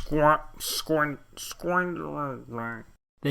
There's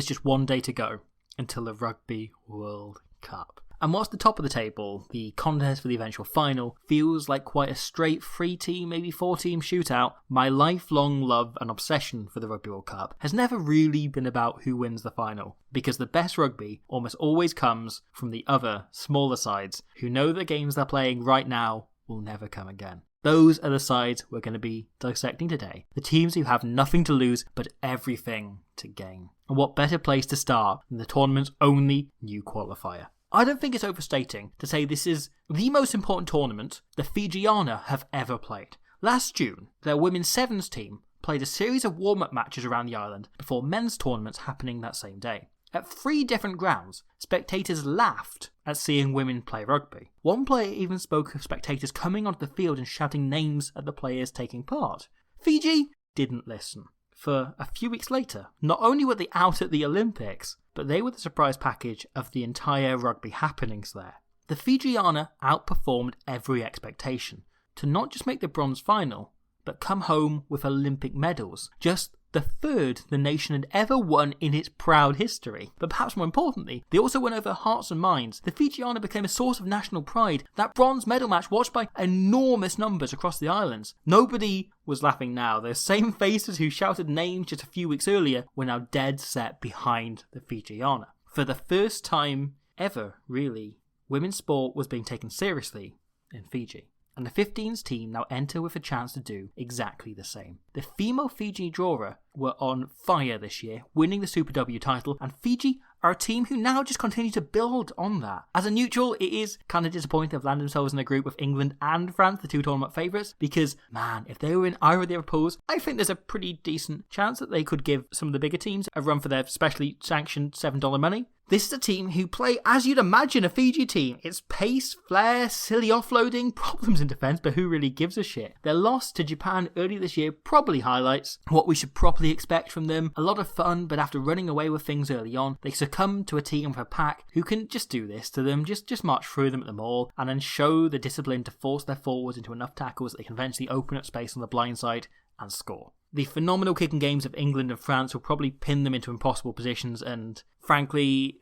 just one day to go until the Rugby World Cup. And whilst the top of the table, the contest for the eventual final, feels like quite a straight 3-team, maybe 4-team shootout, my lifelong love and obsession for the Rugby World Cup has never really been about who wins the final, because the best rugby almost always comes from the other, smaller sides, who know the games they're playing right now will never come again. Those are the sides we're going to be dissecting today. The teams who have nothing to lose but everything to gain. And what better place to start than the tournament's only new qualifier? I don't think it's overstating to say this is the most important tournament the Fijiana have ever played. Last June, their women's sevens team played a series of warm-up matches around the island before men's tournaments happening that same day. At 3 different grounds, spectators laughed at seeing women play rugby. One player even spoke of spectators coming onto the field and shouting names at the players taking part. Fiji didn't listen. For a few weeks later, not only were they out at the Olympics, but they were the surprise package of the entire rugby happenings there. The Fijiana outperformed every expectation to not just make the bronze final, but come home with Olympic medals, just the third the nation had ever won in its proud history. But perhaps more importantly, they also won over hearts and minds. The Fijiana became a source of national pride. That bronze medal match watched by enormous numbers across the islands. Nobody was laughing now. Those same faces who shouted names just a few weeks earlier were now dead set behind the Fijiana. For the first time ever, really, women's sport was being taken seriously in Fiji. And the 15s team now enter with a chance to do exactly the same. The female Fiji drawer were on fire this year, winning the Super W title, and Fiji are a team who now just continue to build on that. As a neutral, it is kind of disappointing to have landed themselves in a group with England and France, the 2 tournament favourites, because, man, if they were in either of the other pools, I think there's a pretty decent chance that they could give some of the bigger teams a run for their specially sanctioned $7 money. This is a team who play as you'd imagine a Fiji team. It's pace, flair, silly offloading, problems in defence, but who really gives a shit? Their loss to Japan earlier this year probably highlights what we should properly expect from them. A lot of fun, but after running away with things early on, they succumb to a team with a pack who can just do this to them, just march through them at the maul, and then show the discipline to force their forwards into enough tackles that they can eventually open up space on the blind side and score. The phenomenal kicking games of England and France will probably pin them into impossible positions, and frankly,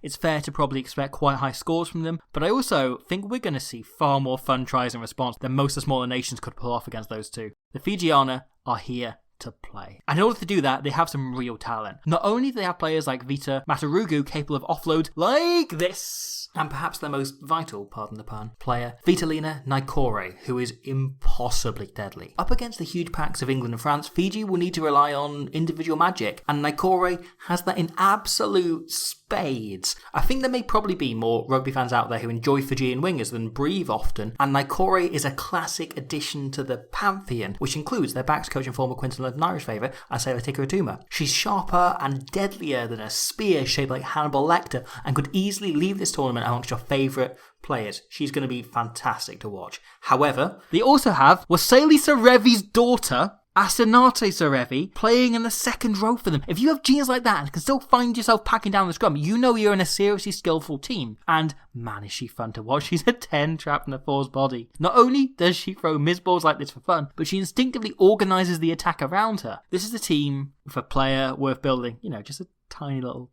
it's fair to probably expect quite high scores from them, but I also think we're going to see far more fun tries and response than most of the smaller nations could pull off against those two. The Fijiana are here to play. And in order to do that, they have some real talent. Not only do they have players like Vita Matarugu capable of offload like this, and perhaps their most vital, pardon the pun, player, Vitalina Naikore, who is impossibly deadly. Up against the huge packs of England and France, Fiji will need to rely on individual magic, and Naikore has that in absolute spades. I think there may probably be more rugby fans out there who enjoy Fijian wingers than breathe often, and Naikore is a classic addition to the pantheon, which includes their backs coach and former Queensland Irish favourite, Asela Tikaratuma. She's sharper and deadlier than a spear shaped like Hannibal Lecter, and could easily leave this tournament amongst your favourite players. She's going to be fantastic to watch. However, they also have Waseli Sarevi's daughter, Asenate Sarevi, playing in the second row for them. If you have genius like that and can still find yourself packing down the scrum, you know you're in a seriously skillful team. And man, is she fun to watch. She's a 10 trapped in a 4's body. Not only does she throw miss balls like this for fun, but she instinctively organises the attack around her. This is a team with a player worth building, just a tiny little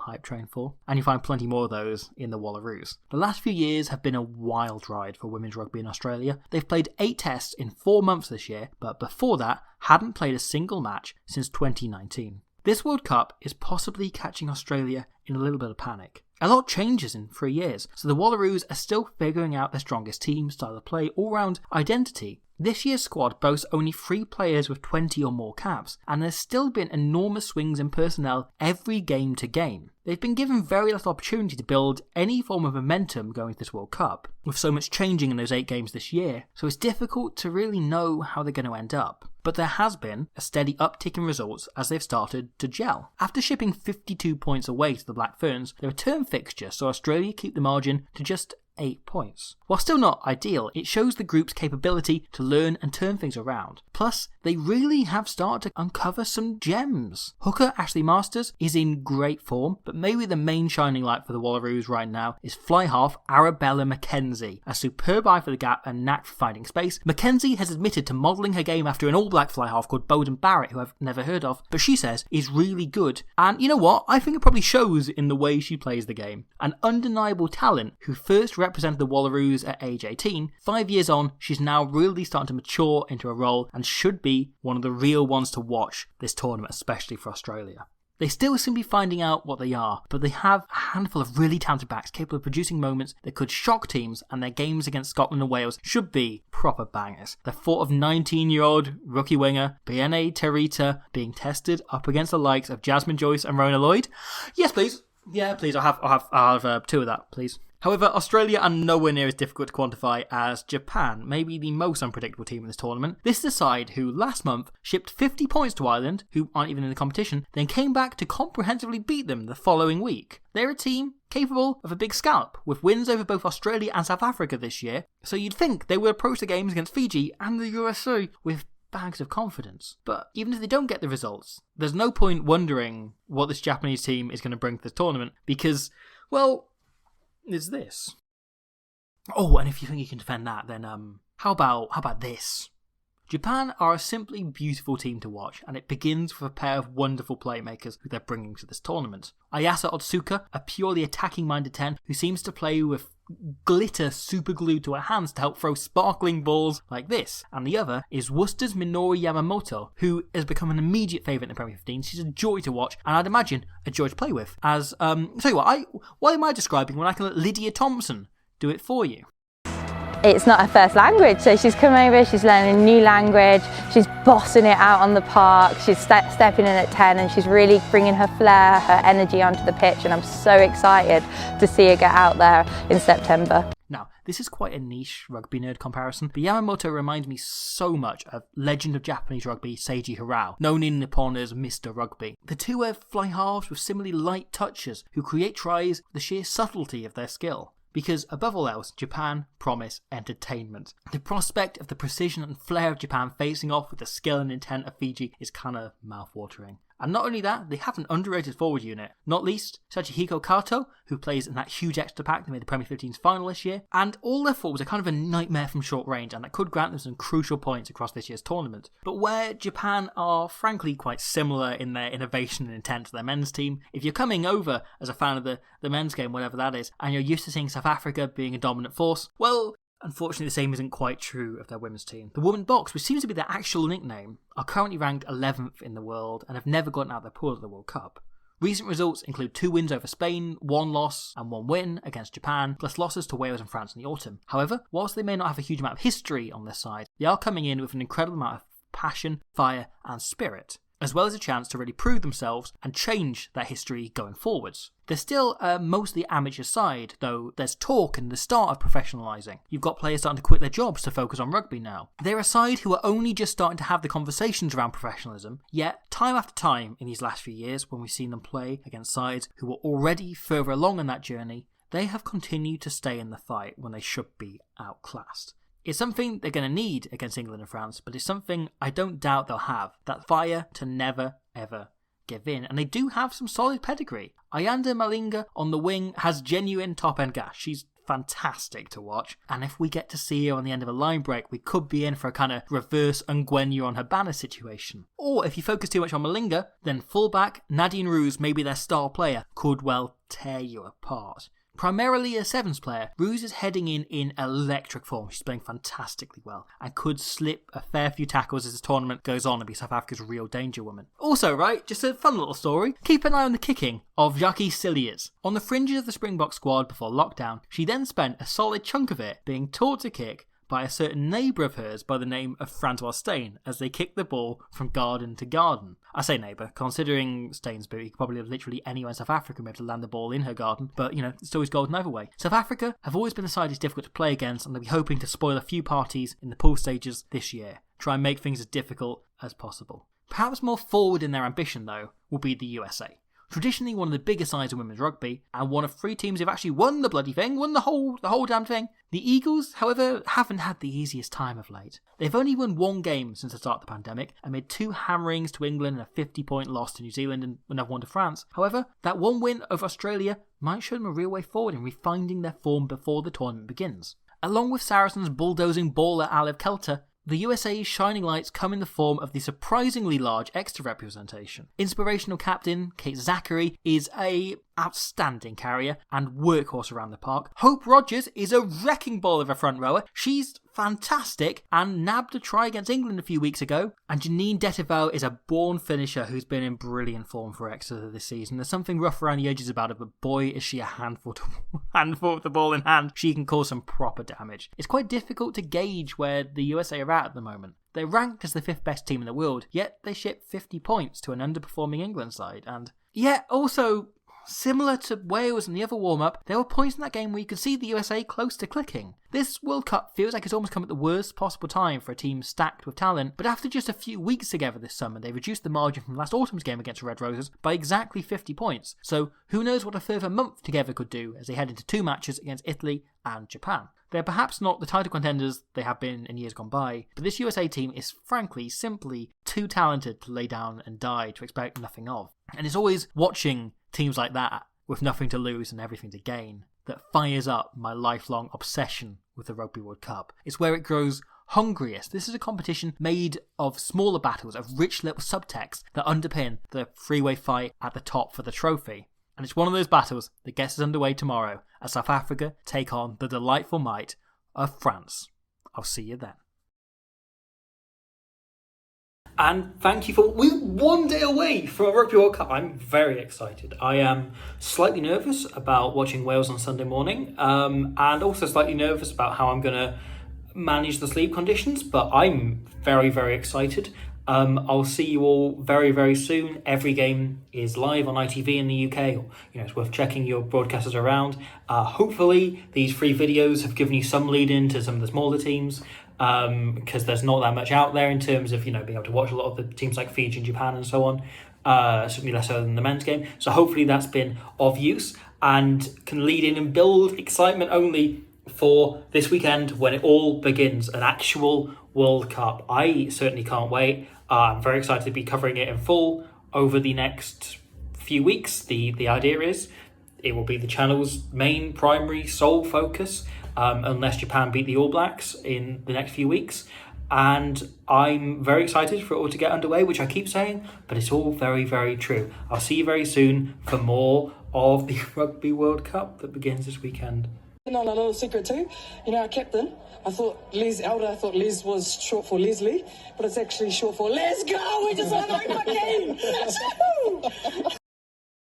hype train for, and you find plenty more of those in the Wallaroos. The last few years have been a wild ride for women's rugby in Australia. They've played 8 tests in 4 months this year, but before that hadn't played a single match since 2019. This World Cup is possibly catching Australia in a little bit of panic. A lot changes in 3 years, so the Wallaroos are still figuring out their strongest team, style of play, all-round identity. This year's squad boasts only 3 players with 20 or more caps, and there's still been enormous swings in personnel every game to game. They've been given very little opportunity to build any form of momentum going to this World Cup, with so much changing in those 8 games this year, so it's difficult to really know how they're going to end up. But there has been a steady uptick in results as they've started to gel. After shipping 52 points away to the Black Ferns, the return fixture saw Australia keep the margin to just 8 points. While still not ideal, it shows the group's capability to learn and turn things around. Plus, they really have started to uncover some gems. Hooker Ashley Masters is in great form, but maybe the main shining light for the Wallaroos right now is fly half Arabella McKenzie. A superb eye for the gap and knack for finding space, McKenzie has admitted to modelling her game after an all-black fly half called Bowden Barrett, who I've never heard of, but she says is really good. And you know what? I think it probably shows in the way she plays the game. An undeniable talent who first represented the Wallaroos at age 18, 5 years on, she's now really starting to mature into a role and should be one of the real ones to watch this tournament, especially for Australia. They still seem to be finding out what they are, but they have a handful of really talented backs capable of producing moments that could shock teams, and their games against Scotland and Wales should be proper bangers. The thought of 19-year-old rookie winger Biene Terita being tested up against the likes of Jasmine Joyce and Rona Lloyd? Yes, please. Yeah, please. I'll have 2 of that, please. However, Australia are nowhere near as difficult to quantify as Japan, maybe the most unpredictable team in this tournament. This is a side who last month shipped 50 points to Ireland, who aren't even in the competition, then came back to comprehensively beat them the following week. They're a team capable of a big scalp, with wins over both Australia and South Africa this year, so you'd think they would approach the games against Fiji and the USA with bags of confidence. But even if they don't get the results, there's no point wondering what this Japanese team is going to bring to this tournament, because, well, is this. Oh, and if you think you can defend that, then how about this? Japan are a simply beautiful team to watch, and it begins with a pair of wonderful playmakers who they're bringing to this tournament. Ayasa Otsuka, a purely attacking-minded 10 who seems to play with glitter super glued to her hands to help throw sparkling balls like this. And the other is Worcester's Minoru Yamamoto, who has become an immediate favourite in the Premier 15. She's a joy to watch, and I'd imagine a joy to play with. As, tell you what am I describing when I can let Lydia Thompson do it for you? It's not her first language, so she's come over, she's learning a new language, she's bossing it out on the park, she's stepping in at 10 and she's really bringing her flair, her energy onto the pitch, and I'm so excited to see her get out there in September. Now, this is quite a niche rugby nerd comparison, but Yamamoto reminds me so much of legend of Japanese rugby Seiji Hirao, known in Nippon as Mr. Rugby. The two are fly halves with similarly light touches who create tries with the sheer subtlety of their skill. Because, above all else, Japan promise entertainment. The prospect of the precision and flair of Japan facing off with the skill and intent of Fiji is kinda mouth-watering. And not only that, they have an underrated forward unit, not least Sachihiko Kato, who plays in that huge extra pack that made the Premier 15's final this year, and all their forwards are kind of a nightmare from short range, and that could grant them some crucial points across this year's tournament. But where Japan are frankly quite similar in their innovation and intent to their men's team, if you're coming over as a fan of the men's game, whatever that is, and you're used to seeing South Africa being a dominant force, well, unfortunately, the same isn't quite true of their women's team. The Women Box, which seems to be their actual nickname, are currently ranked 11th in the world and have never gotten out of their pool at the World Cup. Recent results include 2 wins over Spain, 1 loss and 1 win against Japan, plus losses to Wales and France in the autumn. However, whilst they may not have a huge amount of history on their side, they are coming in with an incredible amount of passion, fire and spirit, as well as a chance to really prove themselves and change their history going forwards. They're still a mostly amateur side, though there's talk in the start of professionalising. You've got players starting to quit their jobs to focus on rugby now. They're a side who are only just starting to have the conversations around professionalism, yet time after time in these last few years when we've seen them play against sides who were already further along in that journey, they have continued to stay in the fight when they should be outclassed. It's something they're going to need against England and France, but it's something I don't doubt they'll have. That fire to never, ever give in. And they do have some solid pedigree. Ayanda Malinga on the wing has genuine top-end gas. She's fantastic to watch. And if we get to see her on the end of a line break, we could be in for a kind of reverse Ngwenya on her banner situation. Or if you focus too much on Malinga, then fullback Nadine Roos, maybe their star player, could well tear you apart. Primarily a sevens player, Roos is heading in electric form. She's playing fantastically well and could slip a fair few tackles as this tournament goes on and be South Africa's real danger woman. Also, right, just a fun little story. Keep an eye on the kicking of Jackie Cilliers. On the fringes of the Springbok squad before lockdown, she then spent a solid chunk of it being taught to kick by a certain neighbour of hers by the name of Francois Steyn as they kicked the ball from garden to garden. I say neighbour, considering Steyn's boot, he could probably have literally anywhere in South Africa and be able to land the ball in her garden, but, it's always golden either way. South Africa have always been a side that's difficult to play against, and they'll be hoping to spoil a few parties in the pool stages this year. Try and make things as difficult as possible. Perhaps more forward in their ambition, though, will be the USA. traditionally one of the bigger sides in women's rugby, and one of 3 teams who've actually won the bloody thing, won the whole damn thing. The Eagles, however, haven't had the easiest time of late. They've only won 1 game since the start of the pandemic, amid 2 hammerings to England and a 50-point loss to New Zealand and another one to France. However, that 1 win over Australia might show them a real way forward in refinding their form before the tournament begins. Along with Saracens' bulldozing baller Alev Kelter, the USA's shining lights come in the form of the surprisingly large extra representation. Inspirational captain Kate Zachary is a outstanding carrier and workhorse around the park. Hope Rogers is a wrecking ball of a front rower. She's fantastic and nabbed a try against England a few weeks ago. And Janine Detival is a born finisher who's been in brilliant form for Exeter this season. There's something rough around the edges about her, but boy is she a handful with the ball in hand. She can cause some proper damage. It's quite difficult to gauge where the USA are at the moment. They're ranked as the 5th best team in the world, yet they ship 50 points to an underperforming England side. And yet also, similar to Wales and the other warm-up, there were points in that game where you could see the USA close to clicking. This World Cup feels like it's almost come at the worst possible time for a team stacked with talent, but after just a few weeks together this summer, they reduced the margin from last autumn's game against the Red Roses by exactly 50 points. So who knows what a further month together could do as they head into 2 matches against Italy and Japan. They're perhaps not the title contenders they have been in years gone by, but this USA team is frankly simply too talented to lay down and die to expect nothing of. And it's always watching teams like that, with nothing to lose and everything to gain, that fires up my lifelong obsession with the Rugby World Cup. It's where it grows hungriest. This is a competition made of smaller battles, of rich little subtext that underpin the three-way fight at the top for the trophy. And it's one of those battles that gets us underway tomorrow as South Africa take on the delightful might of France. I'll see you then. And thank you we're 1 day away from a Rugby World Cup. I'm very excited. I am slightly nervous about watching Wales on Sunday morning, and also slightly nervous about how I'm going to manage the sleep conditions, but I'm very, very excited. I'll see you all very, very soon. Every game is live on ITV in the UK. It's worth checking your broadcasters around. Hopefully, these 3 videos have given you some lead in to some of the smaller teams, because there's not that much out there in terms of, being able to watch a lot of the teams like Fiji and Japan and so on. Certainly less so than the men's game. So hopefully that's been of use and can lead in and build excitement only for this weekend when it all begins, an actual World Cup. I certainly can't wait. I'm very excited to be covering it in full over the next few weeks. The idea is it will be the channel's main, primary, sole focus, unless Japan beat the All Blacks in the next few weeks. And I'm very excited for it all to get underway, which I keep saying, but it's all very, very true. I'll see you very soon for more of the Rugby World Cup that begins this weekend. On a little secret too, our captain, I thought Liz was short for Leslie, but it's actually short for Let's Go! We just won the game!